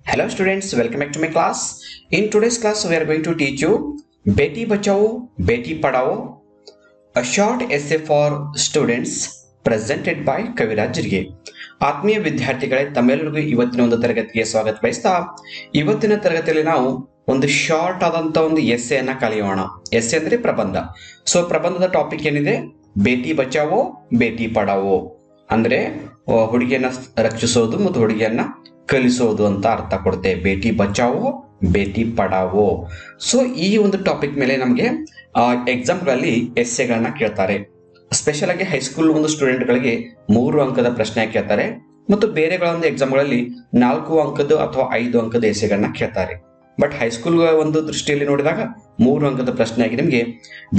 Hello students, welcome back to my class. In today's class, we are going to teach you Beti Bachao, Beti Padhao, a short essay for students presented by Kaviraj Jirge. ಆತ್ಮೀಯ ವಿದ್ಯಾರ್ಥಿಗಳೇ, ತಮ್ಮೆಲ್ಲರಿಗೂ ಇವತ್ತಿನ ಒಂದು ತರಗತಿಗೆ ಸ್ವಾಗತ ಬಯಸ್ತಾ ಇವತ್ತಿನ ತರಗತಿಯಲ್ಲಿ ನಾವು ಒಂದು ಶಾರ್ಟ್ ಆದಂತ ಒಂದು ಎಸ್ಸೆ ಅನ್ನ ಕಲಿಯೋಣ. ಎಸ್ಸೆ ಅಂದ್ರೆ ಪ್ರಬಂಧ. ಸೊ ಪ್ರಬಂಧದ ಟಾಪಿಕ್ ಏನಿದೆ? ಬೇಟಿ ಬಚಾವೋ ಬೇಟಿ ಪಡಾವೋ, ಅಂದ್ರೆ ಹುಡುಗಿಯನ್ನ ರಕ್ಷಿಸೋದು ಮತ್ತು ಹುಡುಗಿಯನ್ನ ಕಲಿಸೋದು ಅಂತ ಅರ್ಥ ಕೊಡುತ್ತೆ. ಬೇಟಿ ಬಚಾವೋ ಬೇಟಿ ಪಡಾವೋ. ಸೊ ಈ ಒಂದು ಟಾಪಿಕ್ ಮೇಲೆ ನಮಗೆ ಎಕ್ಸಾಮ್ಗಳಲ್ಲಿ ಎಸ್ಸೆಗಳನ್ನ ಕೇಳ್ತಾರೆ. ಸ್ಪೆಷಲ್ ಆಗಿ ಹೈಸ್ಕೂಲ್ ಒಂದು ಸ್ಟೂಡೆಂಟ್ಗಳಿಗೆ 3 ಅಂಕದ ಪ್ರಶ್ನೆ ಕೇಳ್ತಾರೆ ಮತ್ತು ಬೇರೆಗಳ ಒಂದು ಎಕ್ಸಾಮ್ಗಳಲ್ಲಿ 4 ಅಂಕದ ಅಥವಾ 5 ಅಂಕದ ಎಸ್ಸೆಗಳನ್ನ ಕೇಳ್ತಾರೆ. ಬಟ್ ಹೈಸ್ಕೂಲ್ ಒಂದು ದೃಷ್ಟಿಯಲ್ಲಿ ನೋಡಿದಾಗ 3 ಅಂಕದ ಪ್ರಶ್ನೆ ಆಗಿ ನಿಮಗೆ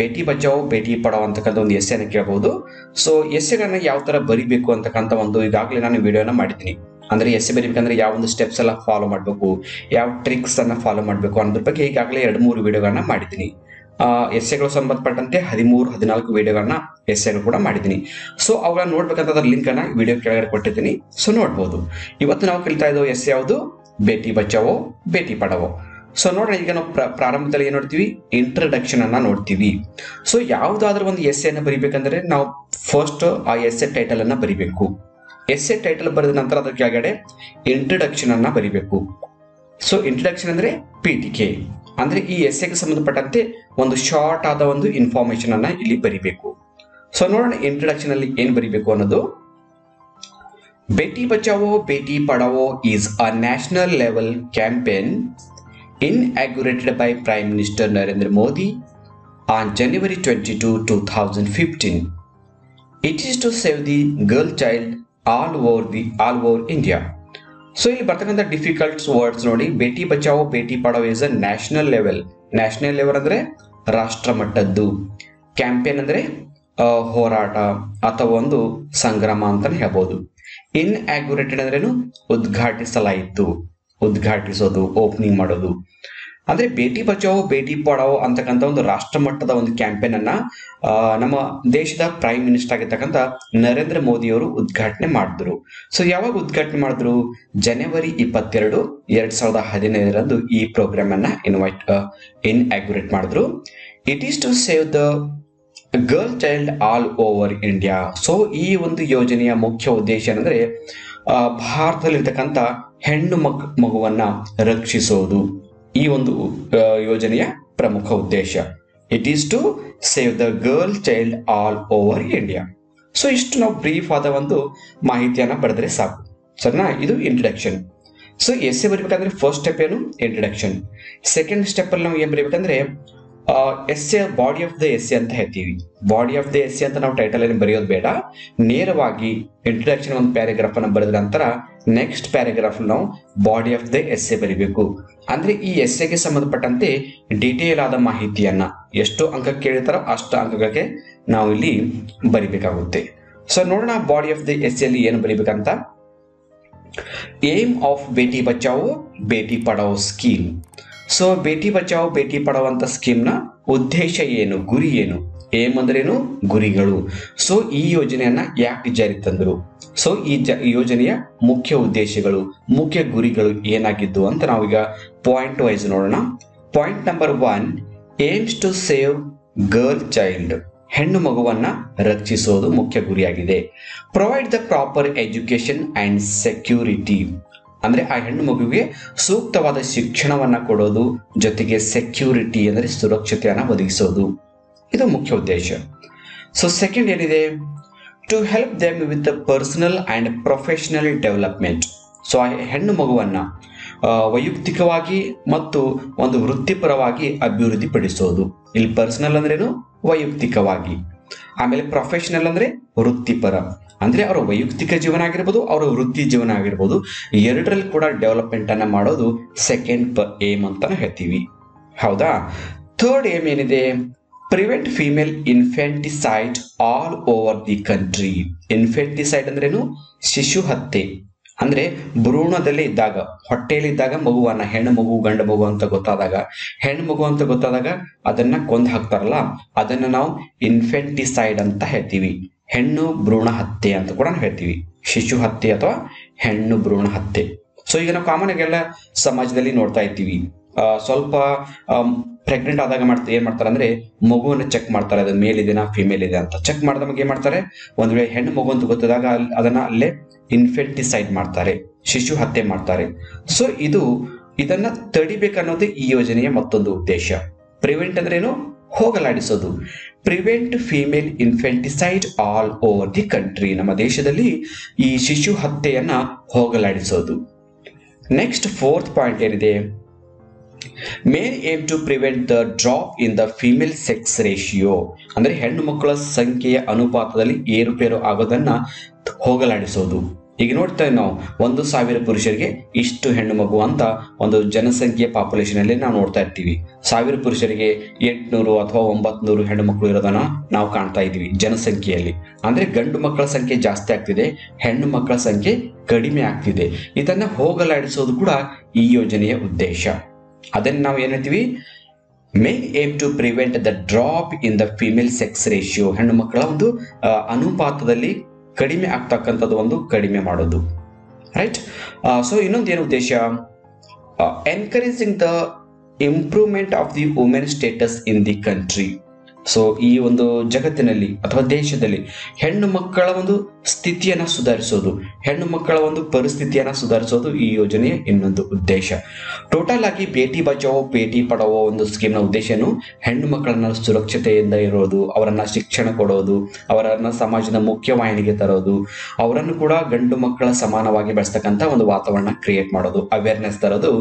ಬೇಟಿ ಬಚಾವೋ ಬೇಟಿ ಪಡಾವೋ ಅಂತಕ್ಕಂಥ ಒಂದು ಎಸ್ಸೆನ ಕೇಳಬಹುದು. ಸೊ ಎಸ್ಸೆಗಳನ್ನ ಯಾವ ತರ ಬರಿಬೇಕು ಅಂತಕ್ಕಂಥ ಒಂದು ಈಗಾಗಲೇ ನಾನು ವಿಡಿಯೋನ ಮಾಡಿದ್ದೀನಿ. ಅಂದ್ರೆ ಎಸ್ಸೆ ಬರೀಬೇಕಂದ್ರೆ ಯಾವ ಒಂದು ಸ್ಟೆಪ್ಸ್ ಎಲ್ಲ ಫಾಲೋ ಮಾಡಬೇಕು, ಯಾವ ಟ್ರಿಕ್ಸ್ ಅನ್ನ ಫಾಲೋ ಮಾಡಬೇಕು ಅನ್ನೋದ್ರ ಬಗ್ಗೆ ಈಗಾಗಲೇ 2-3 ವಿಡಿಯೋಗಳನ್ನ ಮಾಡಿದ್ದೀನಿ. ಎಸ್ಸೆಗಳು ಸಂಬಂಧಪಟ್ಟಂತೆ 13-14 ವಿಡಿಯೋಗಳನ್ನ ಎಸ್ಸೆಗಳು ಕೂಡ ಮಾಡಿದ್ದೀನಿ. ಸೊ ಅವುಗಳನ್ನ ನೋಡ್ಬೇಕಂತ ಅದ್ರ ಲಿಂಕ್ ಅನ್ನ ವಿಡಿಯೋ ಕೆಳಗಡೆ ಕೊಟ್ಟಿದ್ದೀನಿ. ಸೊ ನೋಡ್ಬೋದು. ಇವತ್ತು ನಾವು ಕಲಿತಾ ಇದ್ದೋ ಎಸ್ಸೆ ಯಾವುದು? ಬೇಟಿ ಬಚಾವೋ ಬೇಟಿ ಪಡಾವೋ. ಸೊ ನೋಡೋಣ, ಈಗ ನಾವು ಪ್ರಾರಂಭದಲ್ಲಿ ಏನ್ ನೋಡ್ತೀವಿ? ಇಂಟ್ರಡಕ್ಷನ್ ಅನ್ನ ನೋಡ್ತೀವಿ. ಸೊ ಯಾವ್ದಾದ್ರೂ ಒಂದು ಎಸ್ಸೆಯನ್ನ ಬರಿಬೇಕಂದ್ರೆ ನಾವು ಫಸ್ಟ್ ಆ ಎಸ್ಸೆ ಟೈಟಲ್ ಅನ್ನ ಬರಿಬೇಕು. ಎಸ್ಸೆ ಟೈಟಲ್ ಬರೆದ ನಂತರ ಅದರ ಕೆಳಗಡೆ ಇಂಟ್ರಡಕ್ಷನ್ ಅನ್ನ ಬರಿಬೇಕು. ಸೊ ಇಂಟ್ರಡಕ್ಷನ್ ಅಂದ್ರೆ ಪೀಠಿಕೆ, ಅಂದ್ರೆ ಈ ಎಸ್ಸೆಗೆ ಸಂಬಂಧಪಟ್ಟಂತೆ ಒಂದು ಶಾರ್ಟ್ ಆದ ಒಂದು ಇನ್ಫಾರ್ಮೇಶನ್ ಅನ್ನ ಇಲ್ಲಿ ಬರಿಬೇಕು. ಸೊ ನೋಡೋಣ ಇಂಟ್ರಡಕ್ಷನ್ ಅಲ್ಲಿ ಏನ್ ಬರಿಬೇಕು ಅನ್ನೋದು. ಬೇಟಿ Bachao Beti Padhao is a national level campaign inaugurated by Prime Minister Narendra Modi on January 22, 2015. It is to save the girl child all over India. So ಇಲ್ಲಿ ಬರ್ತಕ್ಕಂಥ ಡಿಫಿಕಲ್ಟ್ಸ್ ವರ್ಡ್ಸ್ ನೋಡಿ. Beti Bachao Beti Padhao is a national level. National level ಅಂದ್ರೆ ರಾಷ್ಟ್ರ ಮಟ್ಟದ್ದು. Campaign ಅಂದ್ರೆ ಹೋರಾಟ ಅಥವಾ ಒಂದು ಸಂಗ್ರಾಮ ಅಂತಾನೆ ಹೇಳ್ಬೋದು. ಇನ್ಆಗ್ಯುರೇಟೆಡ್ ಅಂದ್ರೇನು? ಉದ್ಘಾಟಿಸಲಾಯಿತು, ಉದ್ಘಾಟಿಸೋದು, ಓಪನಿಂಗ್ ಮಾಡೋದು. ಅಂದ್ರೆ ಬೇಟಿ ಬಚಾವೋ ಬೇಟಿ ಪಡಾವೋ ಅಂತಕ್ಕಂಥ ಒಂದು ರಾಷ್ಟ್ರ ಮಟ್ಟದ ಒಂದು ಕ್ಯಾಂಪೇನ್ ಅನ್ನ ನಮ್ಮ ದೇಶದ ಪ್ರೈಮ್ ಮಿನಿಸ್ಟರ್ ಆಗಿರ್ತಕ್ಕಂಥ ನರೇಂದ್ರ ಮೋದಿ ಅವರು ಉದ್ಘಾಟನೆ ಮಾಡಿದ್ರು. ಸೊ ಯಾವಾಗ ಉದ್ಘಾಟನೆ ಮಾಡಿದ್ರು? ಜನವರಿ 22, 2015 ಈ ಪ್ರೋಗ್ರಾಮ್ ಅನ್ನ ಇನ್ಆಗ್ಯುರೇಟ್ ಮಾಡಿದ್ರು. It is to save the girl child all over India. So ಈ ಒಂದು ಯೋಜನೆಯ ಮುಖ್ಯ ಉದ್ದೇಶ ಏನಂದ್ರೆ ಭಾರತದಲ್ಲಿರ್ತಕ್ಕಂಥ ಹೆಣ್ಣು ಮಗುವನ್ನ ರಕ್ಷಿಸೋದು. ಈ ಒಂದು ಯೋಜನೆಯ ಪ್ರಮುಖ ಉದ್ದೇಶ. It is to save the girl child all over India. So ಇಷ್ಟು ನಾವು ಬ್ರೀಫ್ ಆದ ಒಂದು ಮಾಹಿತಿಯನ್ನ ಬರೆದ್ರೆ ಸಾಕು. ಸರಿನಾ? ಇದು ಇಂಟ್ರಡಕ್ಷನ್. ಸೊ ಎಸ್ಸೆ ಬರೀಬೇಕಂದ್ರೆ ಫಸ್ಟ್ ಸ್ಟೆಪ್ ಏನು? ಇಂಟ್ರಡಕ್ಷನ್. ಸೆಕೆಂಡ್ ಸ್ಟೆಪ್ ಅಲ್ಲಿ ನಾವು ಏನ್ ಬರೀಬೇಕಂದ್ರೆ essay body of the essay ಅಂತ ಹೇಳ್ತೀವಿ. ಬಾಡಿ ಆಫ್ ದ ಎಸ್ಸೆ ಅಂತ ನಾವು ಟೈಟಲ್ ಅಲ್ಲಿ ಬರೆಯೋದು ಬೇಡ. ನೇರವಾಗಿ ಇಂಟ್ರಡಕ್ಷನ್ ಒಂದು ಪ್ಯಾರಾಗ್ರಾಫ್ ಅನ್ನ ಬರೆದ ನಂತರ ನೆಕ್ಸ್ಟ್ ಪ್ಯಾರಾಗ್ರಾಫ್ ನಾವು ಬಾಡಿ ಆಫ್ ದ ಎಸ್ಸೆ ಬರೀಬೇಕು. ಅಂದ್ರೆ ಈ ಎಸ್ಸೆಗೆ ಸಂಬಂಧಪಟ್ಟಂತೆ ಡೀಟೇಲ್ ಆದ ಮಾಹಿತಿಯನ್ನ ಎಷ್ಟು ಅಂಕ ಕೇಳಿರ್ತಾರೋ ಅಷ್ಟು ಅಂಕಗಳಿಗೆ ನಾವು ಇಲ್ಲಿ ಬರಿಬೇಕಾಗುತ್ತೆ. ಸೊ ನೋಡೋಣ ಬಾಡಿ ಆಫ್ ದ ಎಸ್ಸೆ ಅಲ್ಲಿ ಏನು ಬರಿಬೇಕಂತ. Aim of Beti Bachao Beti Padhao scheme. So Beti Bachao Beti Padhao ಅಂತ ಸ್ಕೀಮ್ ನ ಉದ್ದೇಶ ಏನು, ಗುರಿ ಏನು? ಏಮ್ ಅಂದ್ರೇನು? ಗುರಿಗಳು. ಸೊ ಈ ಯೋಜನೆಯನ್ನ ಯಾಕೆ ಜಾರಿ ತಂದರು? ಸೊ ಈ ಯೋಜನೆಯ ಮುಖ್ಯ ಉದ್ದೇಶಗಳು, ಮುಖ್ಯ ಗುರಿಗಳು ಏನಾಗಿದ್ದು ಅಂತ ನಾವೀಗ ಪಾಯಿಂಟ್ ವೈಸ್ ನೋಡೋಣ. Point number 1, aims to save girl child. ಹೆಣ್ಣು ಮಗುವನ್ನ ರಕ್ಷಿಸೋದು ಮುಖ್ಯ ಗುರಿಯಾಗಿದೆ. Provide the proper education and security. ಅಂದ್ರೆ ಆ ಹೆಣ್ಣು ಮಗುವಿಗೆ ಸೂಕ್ತವಾದ ಶಿಕ್ಷಣವನ್ನ ಕೊಡೋದು, ಜೊತೆಗೆ ಸೆಕ್ಯೂರಿಟಿ ಅಂದ್ರೆ ಸುರಕ್ಷತೆಯನ್ನ ಒದಗಿಸೋದು. ಇದು ಮುಖ್ಯ ಉದ್ದೇಶ. ಸೊ ಸೆಕೆಂಡ್ ಏನಿದೆ? To help them with personal and professional development. So ಆ ಹೆಣ್ಣು ಮಗುವನ್ನ ವೈಯಕ್ತಿಕವಾಗಿ ಮತ್ತು ಒಂದು ವೃತ್ತಿಪರವಾಗಿ ಅಭಿವೃದ್ಧಿ ಪಡಿಸೋದು. ಇಲ್ಲಿ ಪರ್ಸನಲ್ ಅಂದ್ರೇನು? ವೈಯಕ್ತಿಕವಾಗಿ. ಆಮೇಲೆ ಪ್ರೊಫೆಷನಲ್ ಅಂದ್ರೆ ವೃತ್ತಿಪರ, ಅಂದ್ರೆ ಅವರ ವೈಯಕ್ತಿಕ ಜೀವನ ಆಗಿರ್ಬೋದು, ಅವರ ವೃತ್ತಿ ಜೀವನ ಆಗಿರ್ಬೋದು, ಎರಡರಲ್ಲಿ ಕೂಡ ಡೆವಲಪ್ಮೆಂಟ್ ಅನ್ನ ಮಾಡೋದು ಸೆಕೆಂಡ್ ಏಮ್ ಅಂತಾನೆ ಹೇಳ್ತೀವಿ. ಹೌದಾ? ಥರ್ಡ್ ಏಮ್ ಏನಿದೆ? Prevent female infanticide all over the country. Infanticide ಅಂದ್ರೇನು? ಶಿಶು ಹತ್ಯೆ. ಅಂದ್ರೆ ಭ್ರೂಣದಲ್ಲಿ ಇದ್ದಾಗ, ಹೊಟ್ಟೆಯಲ್ಲಿದ್ದಾಗ ಮಗುವನ್ನ, ಹೆಣ್ಣು ಮಗು ಗಂಡು ಮಗು ಅಂತ ಗೊತ್ತಾದಾಗ, ಹೆಣ್ಣು ಮಗು ಅಂತ ಗೊತ್ತಾದಾಗ ಅದನ್ನ ಕೊಂದು ಹಾಕ್ತಾರಲ್ಲ, ಅದನ್ನ ನಾವು ಇನ್ಫೆಂಟಿಸೈಡ್ ಅಂತ ಹೇಳ್ತೀವಿ. ಹೆಣ್ಣು ಭ್ರೂಣ ಹತ್ಯೆ ಅಂತ ಕೂಡ ಹೇಳ್ತೀವಿ. ಶಿಶು ಹತ್ಯೆ ಅಥವಾ ಹೆಣ್ಣು ಭ್ರೂಣ ಹತ್ಯೆ. ಸೊ ಈಗ ನಾವು ಕಾಮನ್ ಆಗಿ ಎಲ್ಲ ಸಮಾಜದಲ್ಲಿ ನೋಡ್ತಾ ಇರ್ತೀವಿ, ಸ್ವಲ್ಪ ಪ್ರೆಗ್ನೆಂಟ್ ಆದಾಗ ಏನ್ ಮಾಡ್ತಾರೆ ಅಂದ್ರೆ ಮಗುವನ್ನು ಚೆಕ್ ಮಾಡ್ತಾರೆ, ಅದು ಮೇಲ್ ಇದೆನಾ ಫಿಮೇಲ್ ಇದೆ ಅಂತ ಚೆಕ್ ಮಾಡಿದ ಮಗ ಏನ್ ಮಾಡ್ತಾರೆ, ಒಂದ್ ವೇಳೆ ಹೆಣ್ಣು ಮಗು ಅಂತ ಗೊತ್ತಾದಾಗ ಅದನ್ನ ಅಲ್ಲೇ ಇನ್ಫೆಂಟಿಸೈಡ್ ಮಾಡ್ತಾರೆ, ಶಿಶು ಹತ್ಯೆ ಮಾಡ್ತಾರೆ. ಸೊ ಇದನ್ನ ತಡಿಬೇಕನ್ನೋದೇ ಈ ಯೋಜನೆಯ ಮತ್ತೊಂದು ಉದ್ದೇಶ. ಪ್ರಿವೆಂಟ್ ಅಂದ್ರೆ ಏನು, ಹೋಗಲಾಡಿಸೋದು. Prevent female infanticide all over the country, ನಮ್ಮ ದೇಶದಲ್ಲಿ ಈ ಶಿಶು ಹತ್ಯೆಯನ್ನ ಹೋಗಲಾಡಿಸೋದು. ನೆಕ್ಸ್ಟ್ ಫೋರ್ತ್ ಪಾಯಿಂಟ್ ಏನಿದೆ, main aim to prevent the drop in the female sex ratio, ಅಂದ್ರೆ ಹೆಣ್ಣು ಮಕ್ಕಳ ಸಂಖ್ಯೆಯ ಅನುಪಾತದಲ್ಲಿ ಏರುಪೇರು ಆಗೋದನ್ನ ಹೋಗಲಾಡಿಸೋದು. ಈಗ ನೋಡ್ತೇವೆ ನಾವು 1,000 ಪುರುಷರಿಗೆ ಇಷ್ಟು ಹೆಣ್ಣು ಮಗು ಅಂತ ಒಂದು ಜನಸಂಖ್ಯೆ ಪಾಪ್ಯುಲೇಷನ್ ಅಲ್ಲಿ ನಾವು ನೋಡ್ತಾ ಇರ್ತೀವಿ. 1000 ಪುರುಷರಿಗೆ 800 ಅಥವಾ 900 ಹೆಣ್ಣು ಮಕ್ಕಳು ಇರೋದನ್ನ ನಾವು ಕಾಣ್ತಾ ಇದೀವಿ ಜನಸಂಖ್ಯೆಯಲ್ಲಿ. ಅಂದ್ರೆ ಗಂಡು ಮಕ್ಕಳ ಸಂಖ್ಯೆ ಜಾಸ್ತಿ ಆಗ್ತಿದೆ, ಹೆಣ್ಣು ಮಕ್ಕಳ ಸಂಖ್ಯೆ ಕಡಿಮೆ ಆಗ್ತಿದೆ. ಇದನ್ನ ಹೋಗಲಾಡಿಸೋದು ಕೂಡ ಈ ಯೋಜನೆಯ ಉದ್ದೇಶ. ಅದನ್ನ ನಾವು ಏನ್ ಹೇಳ್ತೀವಿ, main aim to prevent the drop in the female sex ratio, ಹೆಣ್ಣು ಮಕ್ಕಳ ಒಂದು ಅನುಪಾತದಲ್ಲಿ ಕಡಿಮೆ ಆಗ್ತಕ್ಕಂಥದ್ದು ಒಂದು ಕಡಿಮೆ ಮಾಡೋದು, ರೈಟ್. ಸೊ ಇನ್ನೊಂದು ಏನು ಉದ್ದೇಶ, encouraging the improvement of the women status in the country. So ಈ ಒಂದು ಜಗತ್ತಿನಲ್ಲಿ ಅಥವಾ ದೇಶದಲ್ಲಿ ಹೆಣ್ಣು ಮಕ್ಕಳ ಒಂದು ಸ್ಥಿತಿಯನ್ನ ಸುಧಾರಿಸೋದು, ಹೆಣ್ಣು ಮಕ್ಕಳ ಒಂದು ಪರಿಸ್ಥಿತಿಯನ್ನ ಸುಧಾರಿಸೋದು ಈ ಯೋಜನೆಯ ಇನ್ನೊಂದು ಉದ್ದೇಶ. ಟೋಟಲ್ ಆಗಿ ಬೇಟಿ ಬಚಾವೋ ಬೇಟಿ ಪಡಾವೋ ಒಂದು ಸ್ಕೀಮ್ನ ಉದ್ದೇಶನು ಹೆಣ್ಣು ಮಕ್ಕಳನ್ನ ಸುರಕ್ಷತೆಯಿಂದ ಇರೋದು, ಅವರನ್ನ ಶಿಕ್ಷಣ ಕೊಡೋದು, ಅವರನ್ನ ಸಮಾಜದ ಮುಖ್ಯವಾಹಿನಿಗೆ ತರೋದು, ಅವರನ್ನು ಕೂಡ ಗಂಡು ಮಕ್ಕಳ ಸಮಾನವಾಗಿ ಬೆಳೆಸ್ತಕ್ಕಂಥ ಒಂದು ವಾತಾವರಣ ಕ್ರಿಯೇಟ್ ಮಾಡೋದು, ಅವೇರ್ನೆಸ್ ತರೋದು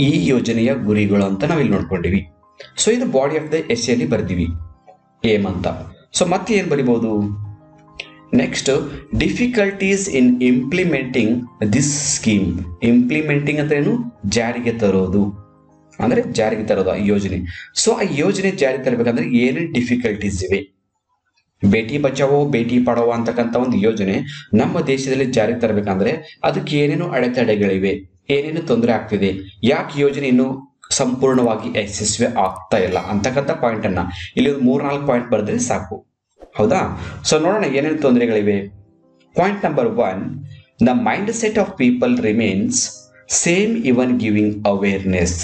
ಈ ಯೋಜನೆಯ ಗುರಿಗಳು ಅಂತ ನಾವಿಲ್ಲಿ ನೋಡ್ಕೊಂಡಿವಿ. ಸೊ ಇದು ಬಾಡಿ ಆಫ್ ದ ಎಸ್ಸೆಯಲ್ಲಿ ಬರ್ದಿವಿ ಏಮ್ ಅಂತ. ಸೊ ಮತ್ತೆ ಏನ್ ಬರಿಬಹುದು, next difficulties in implementing this scheme. Implementing ಅಂತ ಏನು, ಜಾರಿಗೆ ತರೋದು, ಅಂದ್ರೆ ಜಾರಿಗೆ ತರೋದು ಈ ಯೋಜನೆ. ಸೊ ಆ ಯೋಜನೆ ಜಾರಿಗೆ ತರಬೇಕಂದ್ರೆ ಏನೇನು ಡಿಫಿಕಲ್ಟೀಸ್ ಇವೆ, ಬೇಟಿ ಬಚಾವೋ ಬೇಟಿ ಪಡಾವೋ ಅಂತಕ್ಕಂಥ ಒಂದು ಯೋಜನೆ ನಮ್ಮ ದೇಶದಲ್ಲಿ ಜಾರಿಗೆ ತರಬೇಕಂದ್ರೆ ಅದಕ್ಕೆ ಏನೇನು ಅಡೆತಡೆಗಳಿವೆ, ಏನೇನು ತೊಂದರೆ ಆಗ್ತಿದೆ, ಯಾಕೆ ಯೋಜನೆ ಇನ್ನು ಸಂಪೂರ್ಣವಾಗಿ ಯಶಸ್ವಿ ಆಗ್ತಾ ಇಲ್ಲ ಅಂತಕ್ಕಂಥ ಪಾಯಿಂಟ್ ಅನ್ನ ಇಲ್ಲಿ ಒಂದು 3-4 ಪಾಯಿಂಟ್ ಬರೆದ್ರೆ ಸಾಕು, ಹೌದಾ. ಸೊ ನೋಡೋಣ ಏನೇನು ತೊಂದರೆಗಳಿವೆ. Point number 1, the mindset of people remains same even giving awareness.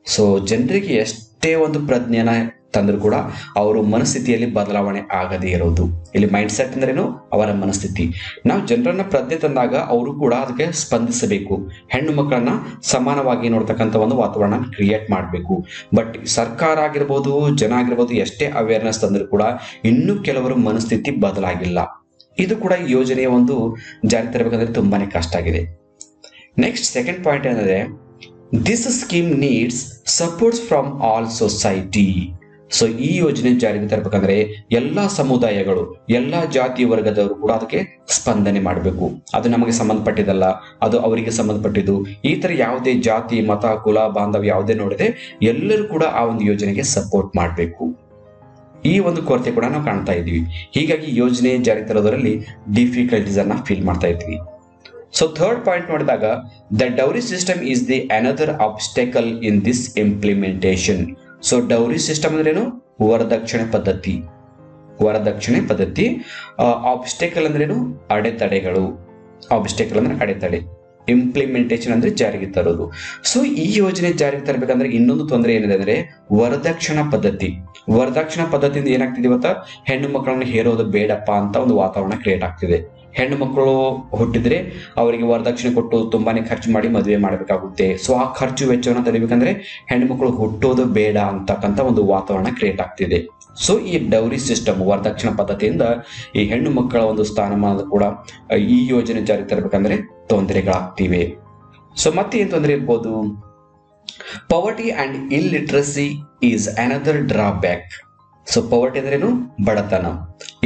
So ಜನರಿಗೆ ಎಷ್ಟೇ ಒಂದು ಪ್ರಜ್ಞೆನ ತಂದರೂ ಕೂಡ ಅವರು ಮನಸ್ಥಿತಿಯಲ್ಲಿ ಬದಲಾವಣೆ ಆಗದೇ ಇರೋದು. ಇಲ್ಲಿ ಮೈಂಡ್ ಸೆಟ್ ಅಂದ್ರೇನು, ಅವರ ಮನಸ್ಥಿತಿ. ನಾವು ಜನರನ್ನ ಪ್ರಜ್ಞೆ ತಂದಾಗ ಅವರು ಕೂಡ ಅದಕ್ಕೆ ಸ್ಪಂದಿಸಬೇಕು, ಹೆಣ್ಣು ಮಕ್ಕಳನ್ನ ಸಮಾನವಾಗಿ ನೋಡ್ತಕ್ಕಂಥ ಒಂದು ವಾತಾವರಣ ಕ್ರಿಯೇಟ್ ಮಾಡಬೇಕು. ಬಟ್ ಸರ್ಕಾರ ಆಗಿರ್ಬೋದು, ಜನ ಆಗಿರ್ಬೋದು, ಎಷ್ಟೇ ಅವೇರ್ನೆಸ್ ತಂದರೂ ಕೂಡ ಇನ್ನೂ ಕೆಲವರು ಮನಸ್ಥಿತಿ ಬದಲಾಗಿಲ್ಲ. ಇದು ಕೂಡ ಈ ಯೋಜನೆಯ ಒಂದು ಜಾರಿ ತರಬೇಕಂದ್ರೆ ತುಂಬಾನೇ ಕಷ್ಟ ಆಗಿದೆ. ನೆಕ್ಸ್ಟ್ ಸೆಕೆಂಡ್ ಪಾಯಿಂಟ್ ಏನಂದ್ರೆ, this scheme needs supports from all society. So ಈ ಯೋಜನೆ ಜಾರಿಗೆ ತರಬೇಕಂದ್ರೆ ಎಲ್ಲಾ ಸಮುದಾಯಗಳು, ಎಲ್ಲಾ ಜಾತಿ ವರ್ಗದವರು ಕೂಡ ಅದಕ್ಕೆ ಸ್ಪಂದನೆ ಮಾಡಬೇಕು. ಅದು ನಮಗೆ ಸಂಬಂಧಪಟ್ಟಿದ್ದಲ್ಲ, ಅದು ಅವರಿಗೆ ಸಂಬಂಧಪಟ್ಟಿದ್ದು. ಈ ತರ ಯಾವುದೇ ಜಾತಿ ಮತ ಕುಲ ಬಾಂಧವ್ಯ ಯಾವುದೇ ನೋಡಿದೆ ಎಲ್ಲರೂ ಕೂಡ ಆ ಒಂದು ಯೋಜನೆಗೆ ಸಪೋರ್ಟ್ ಮಾಡಬೇಕು. ಈ ಒಂದು ಕೊರತೆ ಕೂಡ ನಾವು ಕಾಣ್ತಾ ಇದ್ದೀವಿ. ಹೀಗಾಗಿ ಯೋಜನೆ ಜಾರಿ ತರೋದರಲ್ಲಿ ಡಿಫಿಕಲ್ಟೀಸ್ ಅನ್ನ ಫೀಲ್ ಮಾಡ್ತಾ ಇದ್ವಿ. ಸೊ ಥರ್ಡ್ ಪಾಯಿಂಟ್ ನೋಡಿದಾಗ, the dowry system is the another obstacle in this implementation. So dowry system ಅಂದ್ರೇನು, ವರದಕ್ಷಿಣೆ ಪದ್ಧತಿ. ವರದಕ್ಷಿಣೆ ಪದ್ಧತಿ. ಆಬ್ಸ್ಟೆಕಲ್ ಅಂದ್ರೇನು, ಅಡೆತಡೆಗಳು. ಆಬ್ಸ್ಟೆಕಲ್ ಅಂದ್ರೆ ಅಡೆತಡೆ, ಇಂಪ್ಲಿಮೆಂಟೇಷನ್ ಅಂದ್ರೆ ಜಾರಿಗೆ ತರೋದು. ಸೊ ಈ ಯೋಜನೆ ಜಾರಿಗೆ ತರಬೇಕಂದ್ರೆ ಇನ್ನೊಂದು ತೊಂದರೆ ಏನಿದೆ ಅಂದ್ರೆ ವರದಕ್ಷಿಣಾ ಪದ್ಧತಿ. ವರದಕ್ಷಿಣಾ ಪದ್ಧತಿಯಿಂದ ಏನಾಗ್ತಿದೆ ಇವತ್ತ, ಹೆಣ್ಣು ಮಕ್ಕಳನ್ನು ಹೇರೋದು ಬೇಡಪ್ಪ ಅಂತ ಒಂದು ವಾತಾವರಣ ಕ್ರಿಯೇಟ್ ಆಗ್ತಿದೆ. ಹೆಣ್ಣು ಮಕ್ಕಳು ಹುಟ್ಟಿದ್ರೆ ಅವರಿಗೆ ವರದಕ್ಷಿಣೆ ಕೊಟ್ಟು ತುಂಬಾನೇ ಖರ್ಚು ಮಾಡಿ ಮದುವೆ ಮಾಡಬೇಕಾಗುತ್ತೆ. ಸೊ ಆ ಖರ್ಚು ವೆಚ್ಚವನ್ನು ತಡಿಬೇಕಂದ್ರೆ ಹೆಣ್ಣು ಮಕ್ಕಳು ಹುಟ್ಟೋದು ಬೇಡ ಅಂತಕ್ಕಂಥ ಒಂದು ವಾತಾವರಣ ಕ್ರಿಯೇಟ್ ಆಗ್ತಿದೆ. ಸೊ ಈ ಡೌರಿ ಸಿಸ್ಟಮ್, ವರದಕ್ಷಿಣಾ ಪದ್ಧತಿಯಿಂದ ಈ ಹೆಣ್ಣು ಮಕ್ಕಳ ಒಂದು ಸ್ಥಾನಮಾನ ಕೂಡ ಈ ಯೋಜನೆ ಜಾರಿ ತರಬೇಕಂದ್ರೆ ತೊಂದರೆಗಳಾಗ್ತಿವೆ. ಸೊ ಮತ್ತೆ ಏನ್ ತೊಂದರೆ ಇರ್ಬೋದು, ಪವರ್ಟಿ and illiteracy is another drawback. So ಪವರ್ಟಿ ಅಂದ್ರೇನು, ಬಡತನ.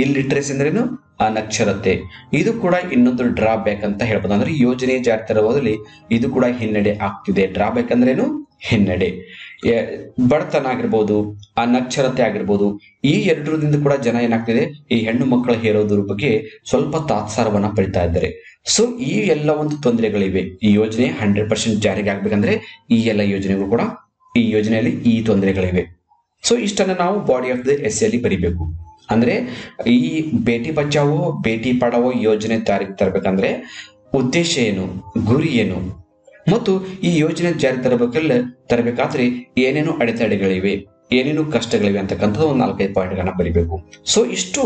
ಇಲ್ಲಿಟ್ರಸಿ ಅಂದ್ರೇನು, ಅನಕ್ಷರತೆ. ಇದು ಕೂಡ ಇನ್ನೊಂದು ಡ್ರಾಬ್ಯಾಕ್ ಅಂತ ಹೇಳ್ಬೋದು. ಅಂದ್ರೆ ಯೋಜನೆ ಜಾರಿ ತರುವುದರಲ್ಲಿ ಇದು ಕೂಡ ಹಿನ್ನಡೆ ಆಗ್ತಿದೆ. ಡ್ರಾಬ್ಯಾಕ್ ಅಂದ್ರೇನು, ಹಿನ್ನಡೆ. ಬಡತನ ಆಗಿರ್ಬೋದು, ಅನಕ್ಷರತೆ ಆಗಿರ್ಬೋದು, ಈ ಎರಡರಿಂದ ಕೂಡ ಜನ ಏನಾಗ್ತಿದೆ, ಈ ಹೆಣ್ಣು ಮಕ್ಕಳ ಹೇರೋದ್ರ ಬಗ್ಗೆ ಸ್ವಲ್ಪ ತಾತ್ಸಾರವನ್ನ ಪಡಿತಾ ಇದ್ದಾರೆ. ಸೊ ಈ ಎಲ್ಲ ಒಂದು ತೊಂದರೆಗಳಿವೆ. ಈ ಯೋಜನೆ 100% ಜಾರಿಗೆ ಆಗ್ಬೇಕಂದ್ರೆ ಈ ಎಲ್ಲ ಯೋಜನೆಗಳು ಕೂಡ, ಈ ಯೋಜನೆಯಲ್ಲಿ ಈ ತೊಂದರೆಗಳಿವೆ. ಸೊ ಇಷ್ಟನ್ನ ನಾವು ಬಾಡಿ ಆಫ್ ದ ಎಸ್ಸೆಯಲ್ಲಿ ಬರಿಬೇಕು. ಅಂದ್ರೆ ಈ ಬೇಟಿ ಬಚಾವೋ ಬೇಟಿ ಪಡಾವೋ ಯೋಜನೆ ಜಾರಿಗೆ ತರಬೇಕಂದ್ರೆ ಉದ್ದೇಶ ಏನು, ಗುರಿ ಏನು, ಮತ್ತು ಈ ಯೋಜನೆ ಜಾರಿ ತರಬೇಕಾದ್ರೆ ಏನೇನು ಅಡೆತಡೆಗಳಿವೆ, ಏನೇನು ಕಷ್ಟಗಳಿವೆ ಅಂತಕ್ಕಂಥದ್ದು ಒಂದು 4-5 ಪಾಯಿಂಟ್ಗಳನ್ನ ಬರಿಬೇಕು. ಸೊ ಇಷ್ಟು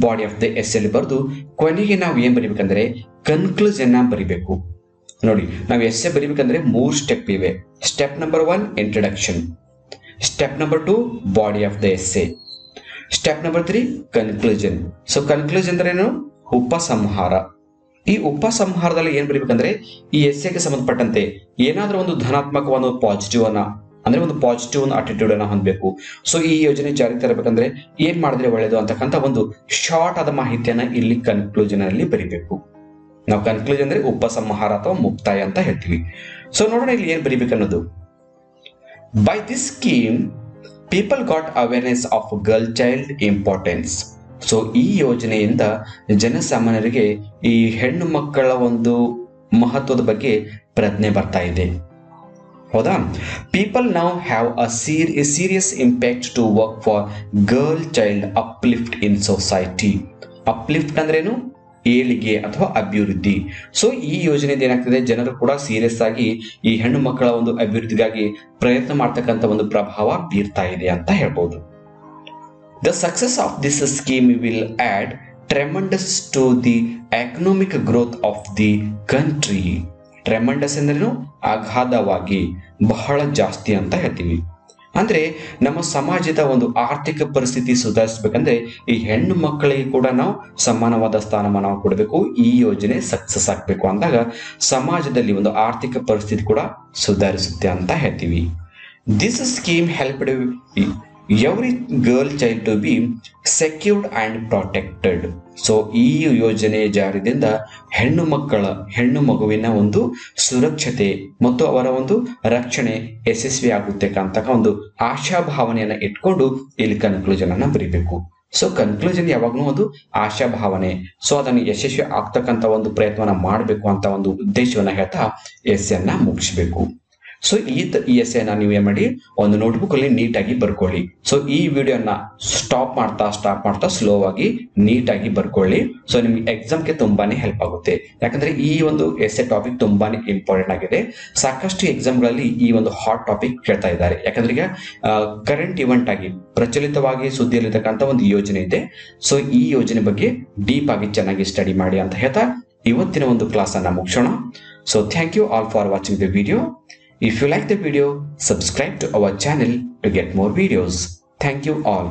ಬಾಡಿ ಆಫ್ ದ ಎಸ್ಸೆಯಲ್ಲಿ ಬರೆದು ಕೊನೆಗೆ ನಾವು ಏನ್ ಬರಿಬೇಕಂದ್ರೆ ಕನ್ಕ್ಲೂಷನ್ ಬರಿಬೇಕು. ನೋಡಿ, ನಾವು ಎಸ್ಸೆ ಬರಿಬೇಕಂದ್ರೆ 3 ಸ್ಟೆಪ್ ಇವೆ. Step number 1 introduction, step number 2 body of the essay, step number 3 conclusion. So conclusion ಅಂದ್ರೆ ಏನು? ಉಪಸಂಹಾರ. ಈ ಉಪಸಂಹಾರದಲ್ಲಿ ಏನ್ ಬರಿಬೇಕಂದ್ರೆ ಈ ಎಸ್ಸೆಗೆ ಸಂಬಂಧಪಟ್ಟಂತೆ ಏನಾದ್ರೂ ಒಂದು ಧನಾತ್ಮಕ ಒಂದು ಪಾಸಿಟಿವ್ ಅನ್ನ ಅಂದ್ರೆ ಒಂದು ಪಾಸಿಟಿವ್ ಒಂದು ಅಟಿಟ್ಯೂಡ್ ಅನ್ನ ಹೊಂದಬೇಕು. ಸೊ ಈ ಯೋಜನೆ ಜಾರಿ ತರಬೇಕಂದ್ರೆ ಏನ್ ಮಾಡಿದ್ರೆ ಒಳ್ಳೇದು ಅಂತಕ್ಕಂಥ ಒಂದು ಶಾರ್ಟ್ ಆದ ಮಾಹಿತಿಯನ್ನ ಇಲ್ಲಿ ಕನ್ಕ್ಲೂಷನ್ ಅಲ್ಲಿ ಬರಿಬೇಕು. ನಾವು ಕನ್ಕ್ಲೂಷನ್ ಅಂದ್ರೆ ಉಪಸಂಹಾರ ಅಥವಾ ಮುಕ್ತಾಯ ಅಂತ ಹೇಳ್ತೀವಿ. ಸೊ ನೋಡೋಣ ಇಲ್ಲಿ ಏನ್ ಬರಿಬೇಕನ್ನೋದು. By this scheme people got awareness of girl child importance. So ಈ ಯೋಜನೆಯಿಂದ ಜನಸಾಮಾನ್ಯರಿಗೆ ಈ ಹೆಣ್ಣು ಮಕ್ಕಳ ಒಂದು ಮಹತ್ವದ ಬಗ್ಗೆ ಪ್ರಜ್ಞೆ ಬರ್ತಾ ಇದೆ. ಹೌದಾ? People now have a serious impact to work for girl child uplift in society. Uplift ಅಂದ್ರೇನು? ಏಳಿಗೆ ಅಥವಾ ಅಭಿವೃದ್ಧಿ. ಸೊ ಈ ಯೋಜನೆಯಿಂದ ಏನಾಗ್ತದೆ, ಜನರು ಕೂಡ ಸೀರಿಯಸ್ ಆಗಿ ಈ ಹೆಣ್ಣು ಮಕ್ಕಳ ಒಂದು ಅಭಿವೃದ್ಧಿಗಾಗಿ ಪ್ರಯತ್ನ ಮಾಡ್ತಕ್ಕಂಥ ಒಂದು ಪ್ರಭಾವ ಬೀರ್ತಾ ಇದೆ ಅಂತ ಹೇಳ್ಬೋದು. The success of this scheme will add tremendous to the economic growth of the country. Tremendous ಅಂದ್ರೇನು? ಅಗಾಧವಾಗಿ, ಬಹಳ ಜಾಸ್ತಿ ಅಂತ ಹೇಳ್ತೀವಿ. ಅಂದ್ರೆ ನಮ್ಮ ಸಮಾಜದ ಒಂದು ಆರ್ಥಿಕ ಪರಿಸ್ಥಿತಿ ಸುಧಾರಿಸಬೇಕಂದ್ರೆ ಈ ಹೆಣ್ಣು ಮಕ್ಕಳಿಗೆ ಕೂಡ ನಾವು ಸಮಾನವಾದ ಸ್ಥಾನಮಾನ ಕೊಡಬೇಕು. ಈ ಯೋಜನೆ ಸಕ್ಸಸ್ ಆಗ್ಬೇಕು ಅಂದಾಗ ಸಮಾಜದಲ್ಲಿ ಒಂದು ಆರ್ಥಿಕ ಪರಿಸ್ಥಿತಿ ಕೂಡ ಸುಧಾರಿಸುತ್ತೆ ಅಂತ ಹೇಳ್ತೀವಿ. This scheme helped every girl child to be secured and protected. So ಈ ಯೋಜನೆ ಜಾರಿಯಿಂದ ಹೆಣ್ಣು ಮಗುವಿನ ಒಂದು ಸುರಕ್ಷತೆ ಮತ್ತು ಅವರ ಒಂದು ರಕ್ಷಣೆ ಯಶಸ್ವಿ ಆಗುತ್ತೆ ಅಂತಕ್ಕ ಒಂದು ಆಶಾಭಾವನೆಯನ್ನ ಇಟ್ಕೊಂಡು ಇಲ್ಲಿ ಕನ್ಕ್ಲೂಷನ್ ಅನ್ನ ಬರೀಬೇಕು. ಸೊ ಕನ್ಕ್ಲೂಷನ್ ಯಾವಾಗ್ಲೂ ಒಂದು ಆಶಾಭಾವನೆ. ಸೊ ಅದನ್ನು ಯಶಸ್ವಿ ಆಗ್ತಕ್ಕಂಥ ಒಂದು ಪ್ರಯತ್ನವನ್ನ ಮಾಡಬೇಕು ಅಂತ ಒಂದು ಉದ್ದೇಶವನ್ನ ಹೇಳ್ತಾ ಎಸ್ಸೆಯನ್ನ ಮುಗಿಸ್ಬೇಕು. ಸೊ ಈ ಎಸ್ಸೆನ ನೀವು ಏನ್ ಮಾಡಿ ಒಂದು ನೋಟ್ಬುಕ್ ಅಲ್ಲಿ ನೀಟಾಗಿ ಬರ್ಕೊಳ್ಳಿ. ಸೊ ಈ ವಿಡಿಯೋನ ಸ್ಟಾಪ್ ಮಾಡ್ತಾ ಸ್ಲೋ ಆಗಿ ನೀಟಾಗಿ ಬರ್ಕೊಳ್ಳಿ. ಸೊ ನಿಮ್ಗೆ ಎಕ್ಸಾಮ್ಗೆ ತುಂಬಾನೇ ಹೆಲ್ಪ್ ಆಗುತ್ತೆ. ಯಾಕಂದ್ರೆ ಈ ಒಂದು ಎಸ್ಸೆ ಟಾಪಿಕ್ ತುಂಬಾನೇ ಇಂಪಾರ್ಟೆಂಟ್ ಆಗಿದೆ. ಸಾಕಷ್ಟು ಎಕ್ಸಾಮ್ಗಳಲ್ಲಿ ಈ ಒಂದು ಹಾಟ್ ಟಾಪಿಕ್ ಕೇಳ್ತಾ ಇದ್ದಾರೆ. ಯಾಕಂದ್ರೆ ಈಗ ಕರೆಂಟ್ ಇವೆಂಟ್ ಆಗಿ ಪ್ರಚಲಿತವಾಗಿ ಸುದ್ದಿಯಲ್ಲಿರ್ತಕ್ಕಂಥ ಒಂದು ಯೋಜನೆ ಇದೆ. ಸೊ ಈ ಯೋಜನೆ ಬಗ್ಗೆ ಡೀಪ್ ಆಗಿ ಚೆನ್ನಾಗಿ ಸ್ಟಡಿ ಮಾಡಿ ಅಂತ ಹೇಳ್ತಾ ಇವತ್ತಿನ ಒಂದು ಕ್ಲಾಸ್ ಅನ್ನ ಮುಗಿಸೋಣ. So thank you all for watching the video. If you like the video, subscribe to our channel to get more videos. Thank you all.